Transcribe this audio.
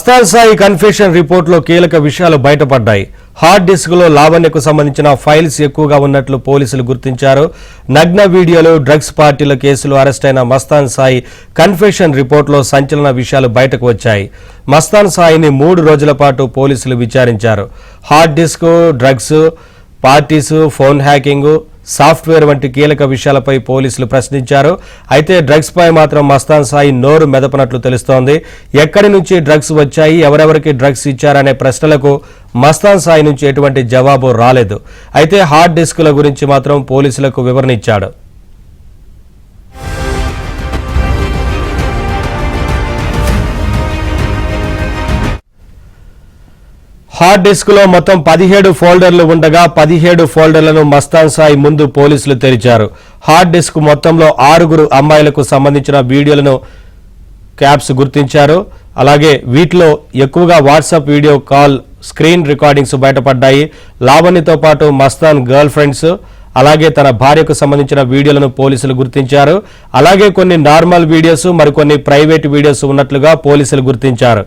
Mastan Sai confession రిపోర్టులో కీలక విషయాలు బయటపడ్డాయి. హార్డ్ డిస్క్లో లావణ్యకు సంబంధించిన ఫైల్స్ ఎక్కువగా ఉన్నట్లు పోలీసులు గుర్తించారు. నగ్న వీడియోలు, డ్రగ్స్ పార్టీల కేసులు అరెస్ట్ అయిన మస్తాన్ సాయి కన్ఫెషన్ రిపోర్టులో సంచలన విషయాలు బయటకు వచ్చాయి. మస్తాన్ సాయిని 3 రోజుల పాటు పోలీసులు విచారించారు. Hard disk, drugs parties, phone hacking, software వంటి కీలక విషయాలపై పోలీసులు ప్రశ్నించారు. అయితే డ్రగ్స్ పై మాత్రం మస్తాన్ సాయి నోరు మెదపనట్లు తెలుస్తోంది. ఎక్కడి నుంచి డ్రగ్స్ వచ్చాయి, ఎవరెవరికి డ్రగ్స్ ఇచ్చారనే ప్రశ్నలకు మస్తాన్ సాయి నుంచి ఎటువంటి జవాబు రాలేదు. అయితే హార్డ్ డిస్కుల గురించి మాత్రం పోలీసులకు వివరణ ఇచ్చాడు. హార్డ్ డిస్క్లో మొత్తం 17 ఫోల్డర్లు ఉండగా 17 ఫోల్డర్లను మస్తాన్ సాయి ముందు పోలీసులు తెరిచారు. హార్డ్ డిస్క్ మొత్తంలో 6 అమ్మాయిలకు సంబంధించిన వీడియోలను క్యాప్స్ గుర్తించారు. అలాగే వీటిలో ఎక్కువగా WhatsApp video call, screen recordings బయటపడ్డాయి. లావణ్యతో పాటు మస్తాన్ గర్ల్ ఫ్రెండ్స్, అలాగే తన భార్యకు సంబంధించిన వీడియోలను పోలీసులు గుర్తించారు. అలాగే కొన్ని నార్మల్ వీడియోస్, మరికొన్ని ప్రైవేట్ వీడియోస్ ఉన్నట్లుగా పోలీసులు గుర్తించారు.